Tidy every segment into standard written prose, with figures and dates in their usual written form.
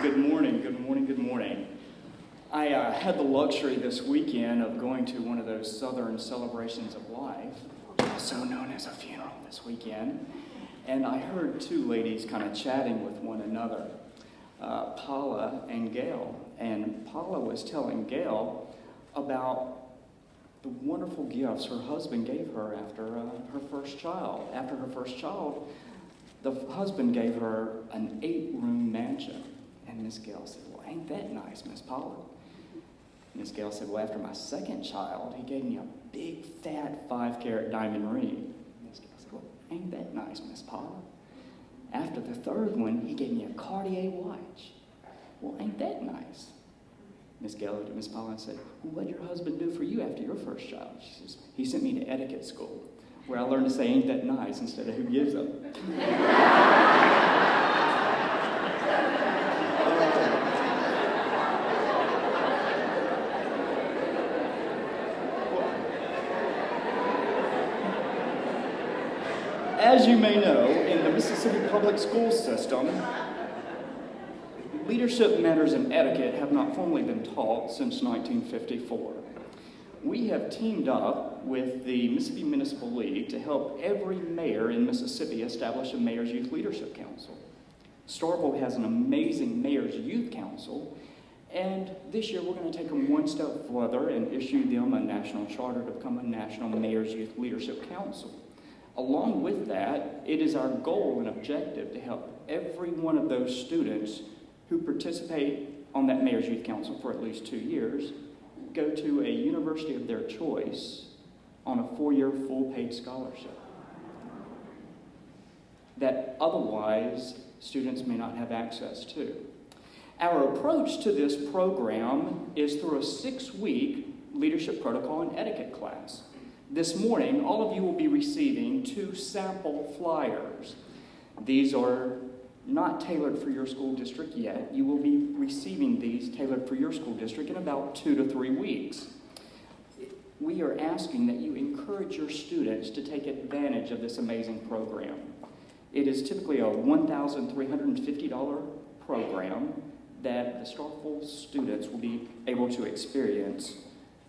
Good morning, good morning, good morning. I had the luxury this weekend of going to one of those Southern celebrations of life, also known as a funeral this weekend, and I heard two ladies kind of chatting with one another, Paula and Gail. And Paula was telling Gail about the wonderful gifts her husband gave her after her first child. After her first child, the husband gave her an 8-room mansion. And Miss Gail said, "Well, ain't that nice, Miss Paula?" Miss Gail said, "Well, after my second child, he gave me a big, fat 5-carat diamond ring." Miss Gail said, "Well, ain't that nice, Miss Paula?" After the third one, he gave me a Cartier watch. "Well, ain't that nice?" Miss Gail looked at Miss Paula and said, "Well, what did your husband do for you after your first child?" She says, "He sent me to etiquette school, where I learned to say, 'ain't that nice,' instead of 'who gives them?'" As you may know, in the Mississippi public school system, leadership matters and etiquette have not formally been taught since 1954. We have teamed up with the Mississippi Municipal League to help every mayor in Mississippi establish a Mayor's Youth Leadership Council. Starkville has an amazing Mayor's Youth Council, and this year we're going to take them one step further and issue them a national charter to become a National Mayor's Youth Leadership Council. Along with that, it is our goal and objective to help every one of those students who participate on that Mayor's Youth Council for at least 2 years go to a university of their choice on a 4-year full-paid scholarship that otherwise students may not have access to. Our approach to this program is through a 6-week leadership protocol and etiquette class. This morning, all of you will be receiving 2 sample flyers. These are not tailored for your school district yet. You will be receiving these tailored for your school district in about 2 to 3 weeks. We are asking that you encourage your students to take advantage of this amazing program. It is typically a $1,350 program that the Starkville students will be able to experience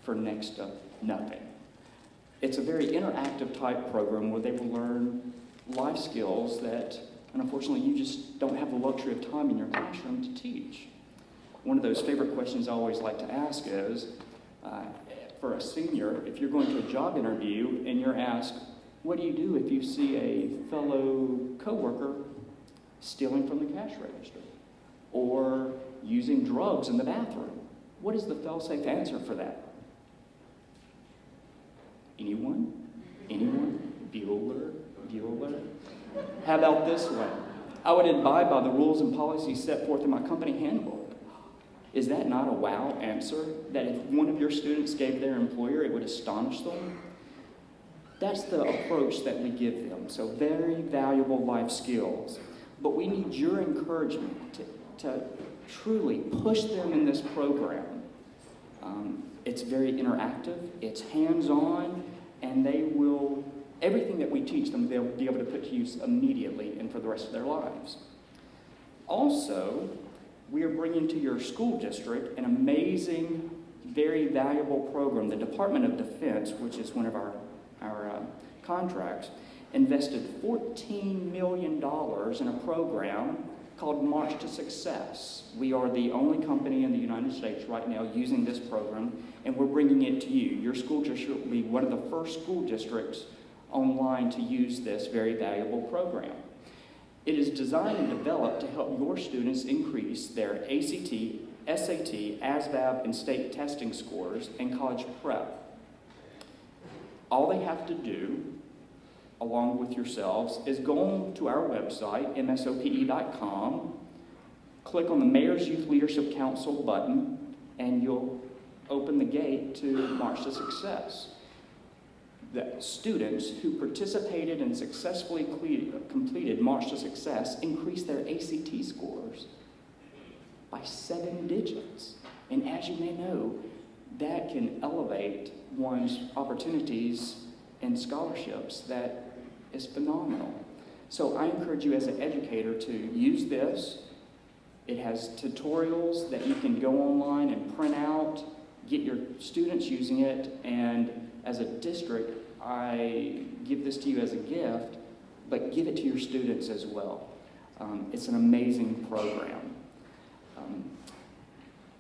for next to nothing. It's a very interactive type program where they will learn life skills that, and unfortunately, you just don't have the luxury of time in your classroom to teach. One of those favorite questions I always like to ask is, for a senior, if you're going to a job interview and you're asked, what do you do if you see a fellow coworker stealing from the cash register or using drugs in the bathroom? What is the fail-safe answer for that? Anyone? Anyone? Bueller? Bueller? How about this one? I would abide by the rules and policies set forth in my company handbook. Is that not a wow answer? That if one of your students gave their employer, it would astonish them? That's the approach that we give them. So very valuable life skills. But we need your encouragement to truly push them in this program. It's very interactive, it's hands-on, and they will, everything that we teach them, they'll be able to put to use immediately and for the rest of their lives. Also, we are bringing to your school district an amazing, very valuable program. The Department of Defense, which is one of our contracts, invested $14 million in a program called March to Success. We are the only company in the United States right now using this program, and we're bringing it to you. Your school district will be one of the first school districts online to use this very valuable program. It is designed and developed to help your students increase their ACT, SAT, ASVAB, and state testing scores and college prep. All they have to do, along with yourselves, is go on to our website, msope.com, click on the Mayor's Youth Leadership Council button, and you'll open the gate to March to Success. The students who participated and successfully completed March to Success increased their ACT scores by 7 digits. And as you may know, that can elevate one's opportunities and scholarships. That is phenomenal. So I encourage you as an educator to use this, It has tutorials that you can go online and print out, get your students using it, and as a district, I give this to you as a gift, but give it to your students as well. It's an amazing program.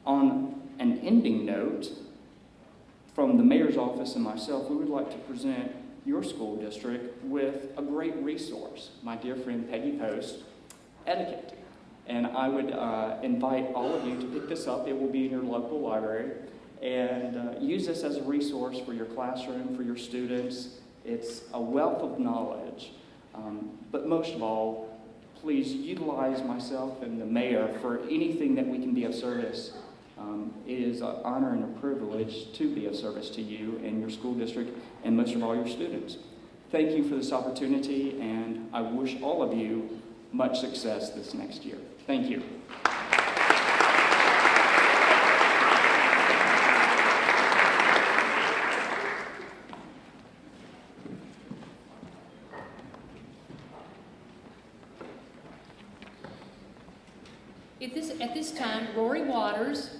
On an ending note, from the mayor's office and myself, we would like to present your school district with a great resource, my dear friend Peggy Post, Etiquette. And I would invite all of you to pick this up. It will be in your local library. And use this as a resource for your classroom, for your students. It's a wealth of knowledge. But most of all, please utilize myself and the mayor for anything that we can be of service. It is an honor and a privilege to be of service to you and your school district and most of all your students. Thank you for this opportunity, and I wish all of you much success this next year. Thank you. At this time, Rory Waters